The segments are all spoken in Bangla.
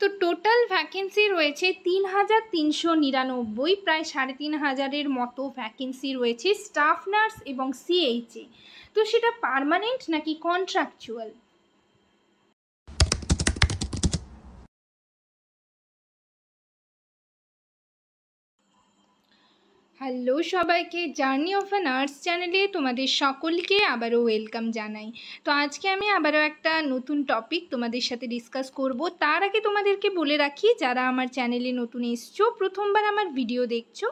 তো টোটাল ভ্যাকেন্সি রয়েছে ৩,৩৯৯, প্রায় ৩,৫০০-এর মতো ভ্যাকেন্সি রয়েছে স্টাফ নার্স এবং সিএইচে। তো সেটা পার্মানেন্ট নাকি কন্ট্রাকচুয়াল? হ্যালো সবাইকে, জার্নি অফ আ নার্স চ্যানেলে তোমাদের সকলকে আবারও ওয়েলকাম জানাই। তো আজকে আমি আবারও একটা নতুন টপিক তোমাদের সাথে ডিসকাস করব। তার আগে তোমাদেরকে বলে রাখি, যারা আমার চ্যানেলে নতুন এসছো, প্রথমবার আমার ভিডিও দেখছো,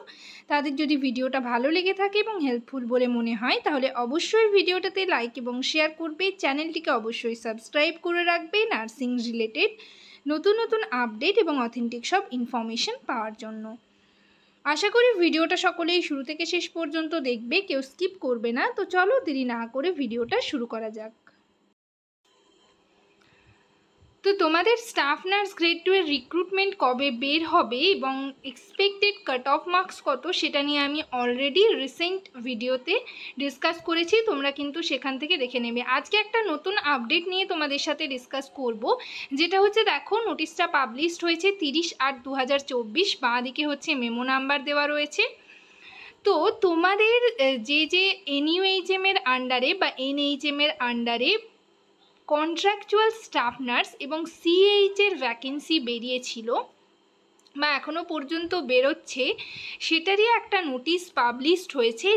তাদের যদি ভিডিওটা ভালো লেগে থাকে এবং হেল্পফুল বলে মনে হয়, তাহলে অবশ্যই ভিডিওটাতে লাইক এবং শেয়ার করবে। চ্যানেলটিকে অবশ্যই সাবস্ক্রাইব করে রাখবে নার্সিং রিলেটেড নতুন নতুন আপডেট এবং অথেন্টিক সব ইনফরমেশন পাওয়ার জন্য। আশা করি ভিডিওটা সকলেই শুরু থেকে শেষ পর্যন্ত দেখবে, কেউ স্কিপ করবে না। তো চলো দেরি না করে ভিডিওটা শুরু করা যাক। তো তোমাদের স্টাফ নার্স গ্রেড 2 এর রিক্রুটমেন্ট কবে বের হবে এবং এক্সপেক্টেড কাট অফ মার্কস কত, সেটা নিয়ে আমি অলরেডি রিসেন্ট ভিডিওতে ডিসকাস করেছি, তোমরা কিন্তু সেখান থেকে দেখে নেবে। আজকে একটা নতুন আপডেট নিয়ে তোমাদের সাথে ডিসকাস করব, যেটা হচ্ছে দেখো নোটিশটা পাবলিশড হয়েছে 30/8/2024, বাঁ দিকে হচ্ছে মেমো নাম্বার দেওয়া রয়েছে। তো তোমাদের যে NUHM এর আন্ডারে বা NHM এর আন্ডারে কন্ট্রাকচুয়াল স্টাফ নার্স এবং সিএইচ এর ভ্যাকেন্সি বেরিয়েছিল বা এখনও পর্যন্ত বেরোচ্ছে, সেটারই একটা নোটিশ পাবলিশড হয়েছে,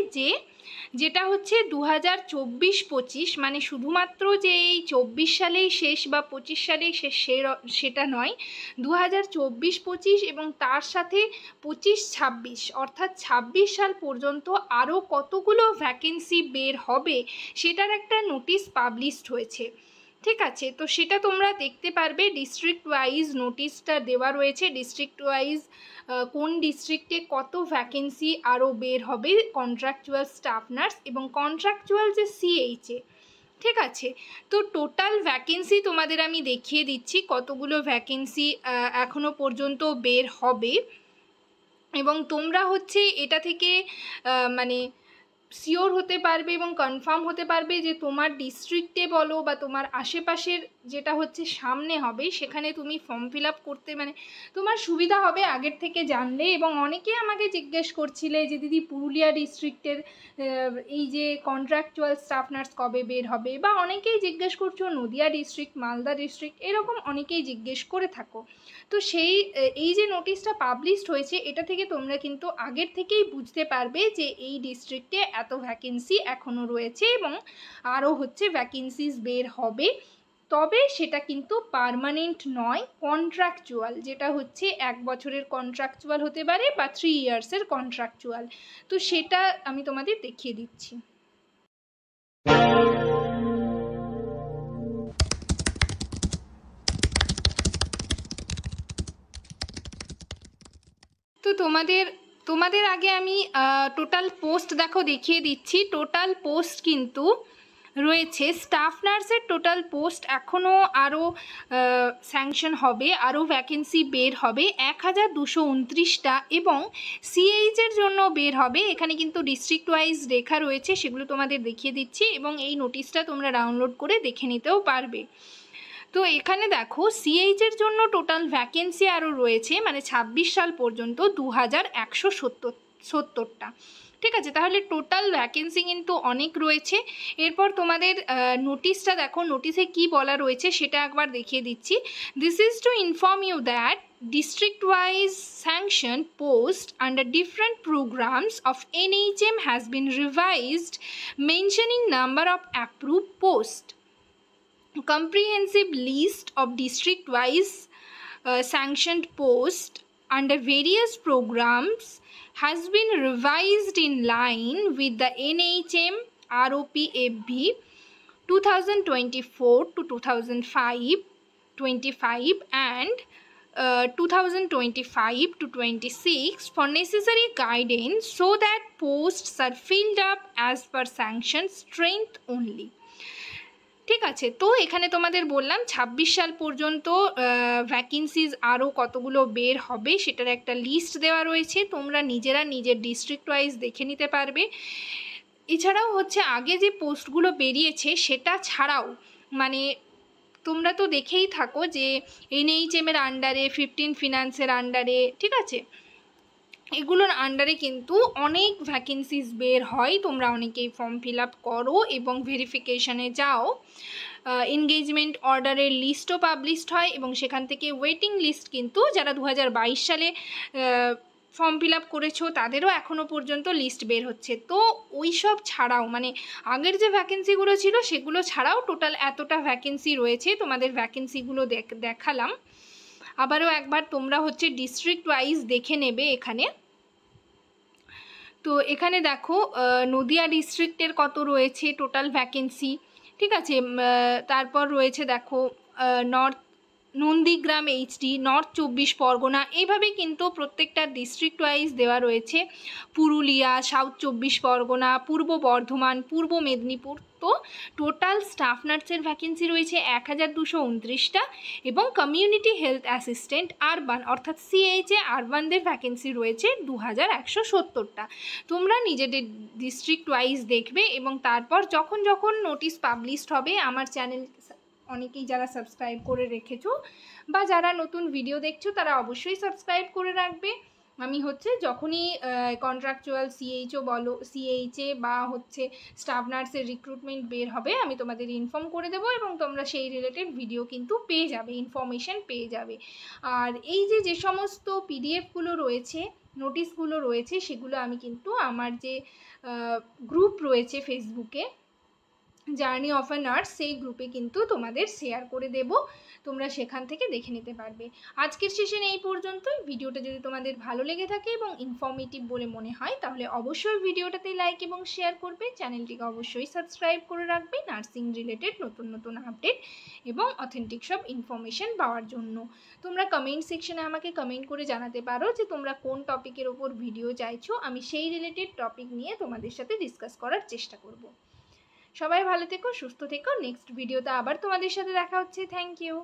যেটা হচ্ছে 2024-25, মানে শুধুমাত্র যে এই 24 সালেই শেষ বা 25 সালেই শেষ সেটা নয়, 2024-25 এবং তার সাথে 25-26, অর্থাৎ 26 সাল পর্যন্ত আরও কতগুলো ভ্যাকেন্সি বের হবে সেটার একটা নোটিশ পাবলিশড হয়েছে। ঠিক আছে, তো সেটা তোমরা দেখতে পারবে। ডিস্ট্রিক্ট ওয়াইজ নোটিশটা দেওয়া রয়েছে, ডিস্ট্রিক্ট ওয়াইজ কোন ডিস্ট্রিক্টে কত ভ্যাকেন্সি আরও বের হবে কন্ট্রাকচুয়াল স্টাফ নার্স এবং কন্ট্রাকচুয়াল যে সিএইচে। ঠিক আছে, তো টোটাল ভ্যাকেন্সি তোমাদের আমি দেখিয়ে দিচ্ছি কতগুলো ভ্যাকেন্সি এখনও পর্যন্ত বের হবে, এবং তোমরা হচ্ছে এটা থেকে মানে শিওর হতে পারবে এবং কনফার্ম হতে পারবে যে তোমার ডিস্ট্রিক্টে বলো বা তোমার আশেপাশের যেটা হচ্ছে সামনে হবে, সেখানে তুমি ফর্ম ফিল আপ করতে মানে তোমার সুবিধা হবে আগের থেকে জানলে। এবং অনেকেই আমাকে জিজ্ঞেস করছিলে যে দিদি পুরুলিয়া ডিস্ট্রিক্টের এই যে কন্ট্রাকচুয়াল স্টাফ নার্স কবে বের হবে, বা অনেকেই জিজ্ঞেস করছো নদিয়া ডিস্ট্রিক্ট, মালদা ডিস্ট্রিক্ট, এরকম অনেকেই জিজ্ঞেস করে থাকো। তো এই যে নোটিশটা পাবলিশড হয়েছে, এটা থেকে তোমরা কিন্তু আগের থেকেই বুঝতে পারবে যে এই ডিস্ট্রিক্টে এত ভ্যাকেন্সি এখনও রয়েছে এবং আরও হচ্ছে ভ্যাকেন্সিস বের হবে। তবে সেটা কিন্তু পার্মানেন্ট নয়, কন্ট্রাকচুয়াল, যেটা হচ্ছে 1 বছরের কন্ট্রাকচুয়াল হতে পারে বা 3 ইয়ার্সের কন্ট্রাকচুয়াল। তো সেটা আমি তোমাদের দেখিয়ে দিচ্ছি। তো তোমাদের আগে আমি টোটাল পোস্ট দেখিয়ে দিচ্ছি। টোটাল পোস্ট কিন্তু রয়েছে, স্টাফ নার্সের টোটাল পোস্ট এখনও আরও স্যাংশন হবে, আরও ভ্যাকেন্সি বের হবে 1229টা, এবং সিএইচের জন্য বের হবে। এখানে কিন্তু ডিস্ট্রিক্ট ওয়াইজ লেখা রয়েছে, সেগুলো তোমাদের দেখিয়ে দিচ্ছি, এবং এই নোটিশটা তোমরা ডাউনলোড করে দেখে নিতেও পারবে। তো এখানে দেখো সিএইচের জন্য টোটাল ভ্যাকেন্সি আরও রয়েছে, মানে 26 সাল পর্যন্ত 2170টা। ঠিক আছে, তাহলে টোটাল ভ্যাকেন্সি কিন্তু অনেক রয়েছে। এরপর তোমাদের নোটিশটা দেখো, নোটিশে কি বলা রয়েছে সেটা একবার দেখিয়ে দিচ্ছি। This is to inform you that district wise sanctioned post under different programs of NHM has been revised, mentioning number of approved posts. Comprehensive list of district wise sanctioned posts under various programs has been revised in line with the NHM ROPFB 2024 to 2025 and 2025 to 26 for necessary guidance, so that posts are filled up as per sanction strength only. ঠিক আছে, তো এখানে তোমাদের বললাম 26 সাল পর্যন্ত ভ্যাকেন্সিজ আরও কতগুলো বের হবে সেটার একটা লিস্ট দেওয়া রয়েছে, তোমরা নিজেরা নিজের ডিস্ট্রিক্ট ওয়াইজ দেখে নিতে পারবে। এছাড়াও হচ্ছে আগে যে পোস্টগুলো বেরিয়েছে সেটা ছাড়াও, মানে তোমরা তো দেখেই থাকো যে এনএইচএমের আন্ডারে, 15 ফিনান্সের আন্ডারে, ঠিক আছে, এগুলোর আন্ডারে কিন্তু অনেক ভ্যাকেন্সিস বের হয়। তোমরা অনেকেই ফর্ম ফিল আপ করো এবং ভেরিফিকেশানে যাও। এনগেজমেন্ট অর্ডারের লিস্টও পাবলিশড হয় এবং সেখান থেকে ওয়েটিং লিস্ট কিন্তু যারা 2022 সালে ফর্ম ফিল আপ করেছো তাদেরও এখনও পর্যন্ত লিস্ট বের হচ্ছে। তো ওই সব ছাড়াও মানে আগের যে ভ্যাকেন্সিগুলো ছিল সেগুলো ছাড়াও টোটাল এতটা ভ্যাকেন্সি রয়েছে। তোমাদের ভ্যাকেন্সিগুলো দেখালাম। আবারও একবার তোমরা হচ্ছে ডিস্ট্রিক্ট ওয়াইজ দেখে নেবে এখানে। তো এখানে দেখো নদিয়া ডিস্ট্রিক্টের কত রয়েছে টোটাল ভ্যাকেন্সি, ঠিক আছে। তারপর রয়েছে দেখো north Nandigram HD, north 24 Pargana, এইভাবে কিন্তু প্রত্যেকটা ডিস্ট্রিক্ট ওয়াইজ দেওয়া রয়েছে। পুরুলিয়া, সাউথ 24 পরগনা, পূর্ব বর্ধমান, পূর্ব মেদিনীপুর। তো টোটাল স্টাফ নার্সের ভ্যাকেন্সি রয়েছে 1229টা এবং কমিউনিটি হেলথ অ্যাসিস্ট্যান্ট আরবান অর্থাৎ সিএইচএ আরবানদের ভ্যাকেন্সি রয়েছে 2170টা। তোমরা নিজেদের ডিস্ট্রিক্ট ওয়াইজ দেখবে এবং তারপর যখন যখন নোটিশ পাবলিশড হবে আমার চ্যানেল অনেকেই যারা সাবস্ক্রাইব করে রেখেছো বা যারা নতুন ভিডিও দেখছো তারা অবশ্যই সাবস্ক্রাইব করে রাখবে। আমি হচ্ছে যখনই কন্ট্রাকচুয়াল সিএইচও বলো, সিএইচএ বা হচ্ছে স্টাফ নার্সের রিক্রুটমেন্ট বের হবে আমি তোমাদের ইনফর্ম করে দেবো এবং তোমরা সেই রিলেটেড ভিডিও কিন্তু পেয়ে যাবে, ইনফরমেশন পেয়ে যাবে। আর এই যে সমস্ত পিডিএফগুলো রয়েছে, নোটিশগুলো রয়েছে, সেগুলো আমি কিন্তু আমার যে গ্রুপ রয়েছে ফেসবুকে জার্নি অফ আ নার্স, সেই গ্রুপে কিন্তু তোমাদের শেয়ার করে দেব, তোমরা সেখান থেকে দেখে নিতে পারবে। আজকের সেশন এই পর্যন্তই। ভিডিওটা যদি তোমাদের ভালো লেগে থাকে এবং ইনফর্মেটিভ বলে মনে হয় তাহলে অবশ্যই ভিডিওটাতে লাইক এবং শেয়ার করবে, চ্যানেলটিকে অবশ্যই সাবস্ক্রাইব করে রাখবে নার্সিং রিলেটেড নতুন নতুন আপডেট এবং অথেন্টিক সব ইনফরমেশন পাওয়ার জন্য। তোমরা কমেন্ট সেকশনে আমাকে কমেন্ট করে জানাতে পারো যে তোমরা কোন টপিকের ওপর ভিডিও চাইছো, আমি সেই রিলেটেড টপিক নিয়ে তোমাদের সাথে ডিসকাস করার চেষ্টা করব। সবাই ভালো থেকো, সুস্থ থেকো। নেক্সট ভিডিওতে আবার তোমাদের সাথে দেখা হচ্ছে। Thank you.